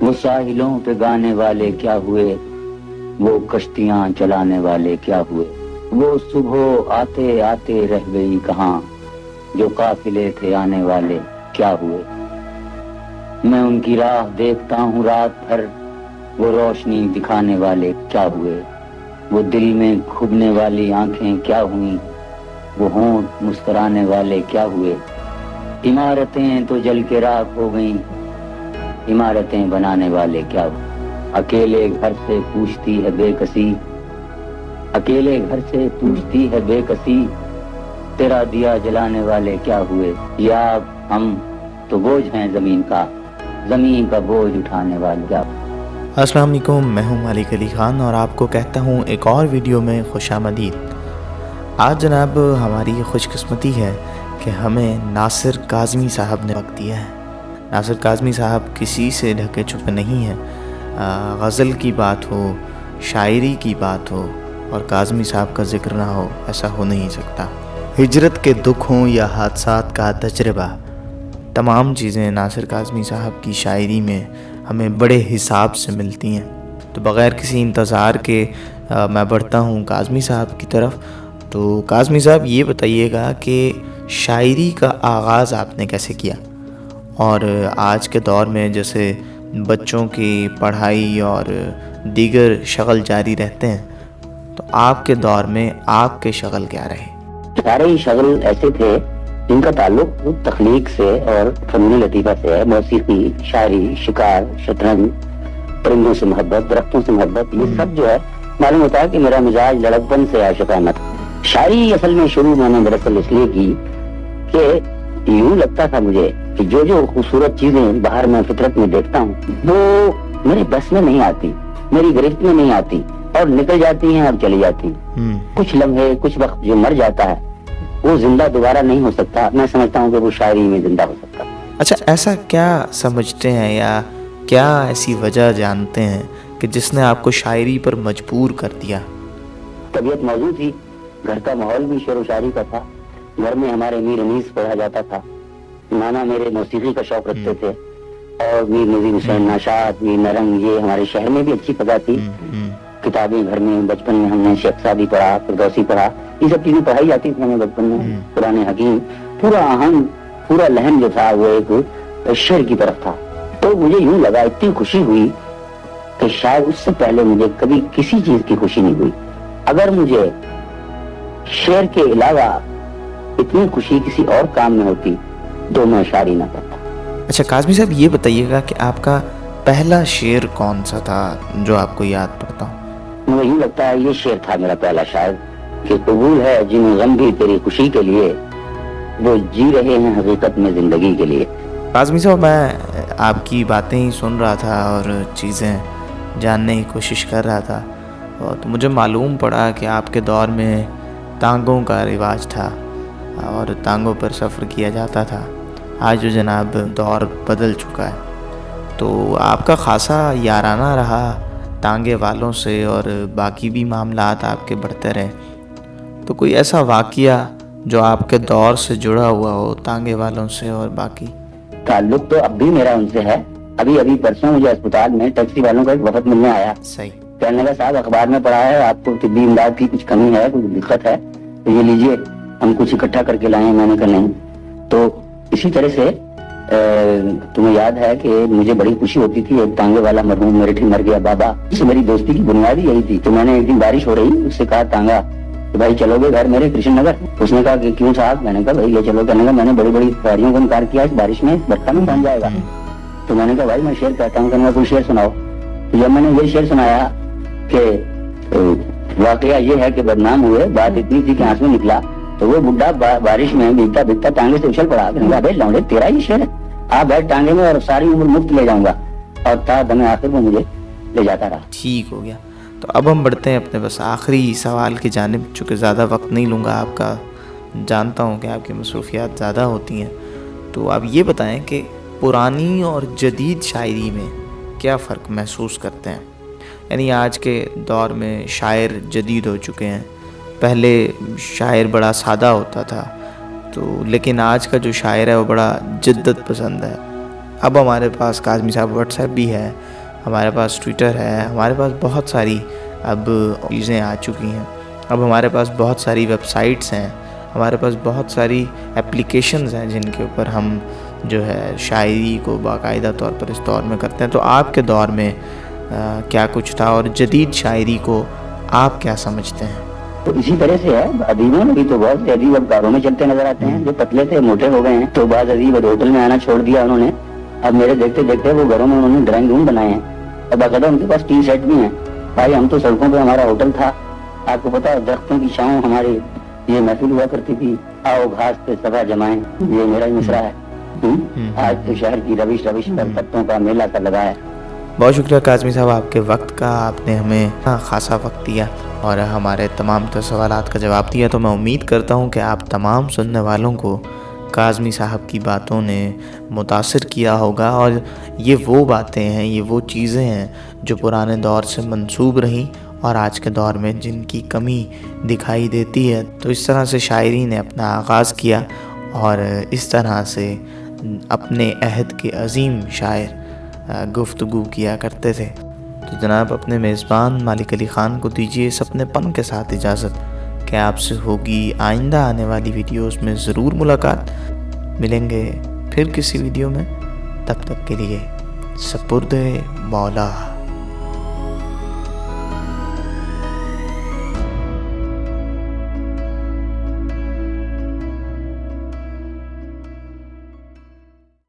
وہ ساحلوں پہ گانے والے کیا ہوئے، وہ کشتیاں چلانے والے کیا ہوئے، وہ صبح آتے آتے رہ گئی کہاں، جو قافلے تھے آنے والے کیا ہوئے۔ میں ان کی راہ دیکھتا ہوں رات بھر، وہ روشنی دکھانے والے کیا ہوئے، وہ دل میں کھبنے والی آنکھیں کیا ہوئیں، وہ ہونٹ مسکرانے والے کیا ہوئے۔ عمارتیں تو جل کے راکھ ہو گئیں، عمارتیں بنانے والے کیا ہوئے۔ اکیلے گھر سے پوچھتی ہے بے کسی، اکیلے گھر سے پوچھتی ہے بے کسی، تیرا دیا جلانے والے کیا ہوئے۔ یا ہم تو بوجھ ہیں زمین کا بوجھ اٹھانے والے کیا ہوئے۔ السلام علیکم، میں ہوں مالک علی خان اور آپ کو کہتا ہوں ایک اور ویڈیو میں خوش آمدید۔ آج جناب ہماری یہ خوش قسمتی ہے کہ ہمیں ناصر کاظمی صاحب نے وقت دیا ہے۔ ناصر کاظمی صاحب کسی سے ڈھکے چھپے نہیں ہیں، غزل کی بات ہو، شاعری کی بات ہو اور کاظمی صاحب کا ذکر نہ ہو، ایسا ہو نہیں سکتا۔ ہجرت کے دکھ ہوں یا حادثات کا تجربہ، تمام چیزیں ناصر کاظمی صاحب کی شاعری میں ہمیں بڑے حساب سے ملتی ہیں۔ تو بغیر کسی انتظار کے میں بڑھتا ہوں کاظمی صاحب کی طرف۔ تو کاظمی صاحب یہ بتائیے گا کہ شاعری کا آغاز آپ نے کیسے کیا، اور آج کے دور میں جیسے بچوں کی پڑھائی اور دیگر شغل جاری رہتے ہیں، تو آپ کے دور میں آپ کے شغل کیا رہے؟ سارے ہی شغل ایسے تھے جن کا تعلق تخلیق سے اور فنون لطیفہ سے ہے، موسیقی، شاعری، شکار، شطرنج، پرندوں سے محبت، درختوں سے محبت، یہ سب جو ہے معلوم ہوتا ہے کہ میرا مزاج لڑکپن سے عاشقانہ تھا۔ شاعری اصل میں شروع میں نے دراصل اس لیے کی کہ یوں لگتا تھا مجھے کہ جو خوبصورت چیزیں باہر میں فطرت میں دیکھتا ہوں وہ میرے بس میں نہیں آتی، میری گرفت میں نہیں آتی اور نکل جاتی ہیں اور چلی جاتی ہیں۔ کچھ لمحے، کچھ وقت جو مر جاتا ہے وہ زندہ دوبارہ نہیں ہو سکتا۔ میں سمجھتا ہوں کہ وہ شاعری میں زندہ ہو سکتا۔ اچھا، ایسا کیا سمجھتے ہیں یا کیا ایسی وجہ جانتے ہیں کہ جس نے آپ کو شاعری پر مجبور کر دیا؟ طبیعت موضوع تھی، گھر کا ماحول بھی شعر و شاعری کا تھا۔ گھر میں ہمارے میر انیس پڑھا جاتا تھا، نانا میرے موسیقی کا شوق رکھتے تھے، اور میر نظیر حسین ناشاد، میر نرنگ، یہ ہمارے شہر میں بھی اچھی فضا تھی۔ کتابیں گھر میں بچپن میں ہم نے شیخ سعدی پڑھا، فردوسی پڑھا، یہ سب چیزیں پڑھائی جاتی تھی ہمیں بچپن میں۔ قرآن حکیم، پورا آہنگ، پورا لہن جو تھا وہ ایک شعر کی طرف تھا۔ تو مجھے یوں لگا، اتنی خوشی ہوئی کہ شاید اس سے پہلے مجھے کبھی کسی چیز کی خوشی نہیں ہوئی۔ اگر مجھے شعر کے علاوہ اتنی خوشی کسی اور کام میں ہوتی تو میں شاعری نہ کرتا۔ اچھا کاظمی صاحب، یہ بتائیے گا کہ آپ کا پہلا شعر کون سا تھا جو آپ کو یاد پڑتا ہو؟ مجھے یوں لگتا ہے یہ شعر تھا میرا پہلا شاعر کہ قبول ہے جنہیں غم بھی تیری خوشی کے لیے، وہ جی رہے ہیں حقیقت میں زندگی کے لیے۔ کاظمی صاحب، میں آپ کی باتیں ہی سن رہا تھا اور چیزیں جاننے کی کوشش کر رہا تھا، اور تو مجھے معلوم پڑا کہ آپ کے دور میں ٹانگوں کا رواج تھا اور ٹانگوں پر سفر کیا جاتا تھا۔ آج جو جناب دور بدل چکا ہے، تو آپ کا خاصا یارانہ رہا ٹانگے والوں سے اور باقی بھی معاملات آپ کے بڑھتے رہے۔ تو کوئی ایسا واقعہ جو آپ کے دور سے جڑا ہوا ہو ٹانگے والوں سے اور باقی؟ تعلق تو اب بھی میرا ان سے ہے۔ ابھی پرسوں مجھے اسپتال میں ٹیکسی والوں کا ایک وفد ملنے آیا۔ صحیح۔ کہنے لگا صاحب اخبار میں پڑھا ہے آپ کو طبی امداد کی کچھ کمی ہے، کچھ دقت ہے، تو یہ لیجئے، ہم کچھ اکٹھا کر کے لائے ہیں۔ میں نے کہا نہیں۔ تو اسی طرح سے تمہیں یاد ہے کہ مجھے بڑی خوشی ہوتی تھی، ایک ٹانگے والا مرحوم میرے ٹھیک مر گیا بابا، اس سے میری دوستی کی بنیاد ہی یہی تھی۔ تو میں نے ایک دن بارش ہو رہی، اس سے کہا ٹانگا کہ بھائی چلو گے گھر میرے کرشن نگر؟ اس نے کہا کہ کیوں صاحب؟ میں نے کہا بھائی یہ چلو۔ کہنے لگا میں نے بڑی بڑی گاڑیوں کو انکار کیا، اس بارش میں برکھا میں بن جائے گا۔ تو میں نے کہا بھائی میں شعر کہتا ہوں، کہنے کوئی شعر سناؤ۔ تو جب میں نے یہ شعر سنایا کہ واقعہ یہ ہے کہ بدنام ہوئے، بات اتنی تھی کہ آنسو نکلا، تو وہ بڈھا بارش میں بھیگتا بھیگتا ٹانگے سے اچھل پڑا۔ کہنے لگا بھائی لونڈے تیرا ہی شعر ہے، آپ بیٹھ ٹانگے میں اور ساری عمر مفت لے جاؤں گا۔ اور تا دم آخر وہ مجھے لے جاتا رہا۔ ٹھیک ہو گیا۔ تو اب ہم بڑھتے ہیں اپنے بس آخری سوال کی جانب، چونکہ زیادہ وقت نہیں لوں گا آپ کا، جانتا ہوں کہ آپ کی مصروفیات زیادہ ہوتی ہیں۔ تو آپ یہ بتائیں کہ پرانی اور جدید شاعری میں کیا فرق محسوس کرتے ہیں؟ یعنی آج کے دور میں شاعر جدید ہو چکے ہیں، پہلے شاعر بڑا سادہ ہوتا تھا، تو لیکن آج کا جو شاعر ہے وہ بڑا جدت پسند ہے، اب ہمارے پاس کاظمی صاحب واٹس ایپ بھی ہے، ہمارے پاس ٹویٹر ہے، ہمارے پاس بہت ساری اب چیزیں آ چکی ہیں، اب ہمارے پاس بہت ساری ویب سائٹس ہیں، ہمارے پاس بہت ساری اپلیکیشنز ہیں جن کے اوپر ہم جو ہے شاعری کو باقاعدہ طور پر اس دور میں کرتے ہیں۔ تو آپ کے دور میں کیا کچھ تھا اور جدید شاعری کو آپ کیا سمجھتے ہیں؟ تو اسی طرح سے ہے، ادیبوں میں بھی تو بہت سے ادیب اب کاروں میں چلتے نظر آتے ہیں، جو پتلے تھے موٹے ہو گئے ہیں، تو بعض ادیب اب ہوٹل میں آنا چھوڑ دیا انہوں نے، اب میرے دیکھتے دیکھتے وہ گھروں میں انہوں نے ڈرائنگ روم بنائے ہیں، اب باقاعدہ ان کے پاس ٹی سیٹ بھی ہیں۔ بھائی ہم تو سڑکوں پہ ہمارا ہوٹل تھا، آپ کو پتا درختوں کی چھاؤں ہماری یہ محفل ہوا کرتی تھی، آؤ گھاس پہ سبا جمائیں، یہ میرا ہی مصرع ہے۔ آج تو شہر کی روش پر پتوں کا میلہ کا لگا ہے۔ بہت شکریہ کاظمی صاحب آپ کے وقت کا، آپ نے ہمیں خاصا وقت دیا اور ہمارے تمام سوالات کا جواب دیا۔ تو میں امید کرتا ہوں کہ آپ تمام سننے والوں کو کاظمی صاحب کی باتوں نے متاثر کیا ہوگا، اور یہ وہ باتیں ہیں، یہ وہ چیزیں ہیں جو پرانے دور سے منسوب رہیں اور آج کے دور میں جن کی کمی دکھائی دیتی ہے۔ تو اس طرح سے شاعری نے اپنا آغاز کیا اور اس طرح سے اپنے عہد کے عظیم شاعر گفتگو کیا کرتے تھے۔ تو جناب اپنے میزبان مالک علی خان کو دیجیے اس اپنے پن کے ساتھ اجازت کہ آپ سے ہوگی آئندہ آنے والی ویڈیوز میں ضرور ملاقات، ملیں گے پھر کسی ویڈیو میں، تب تک کے لیے سپرد مولا۔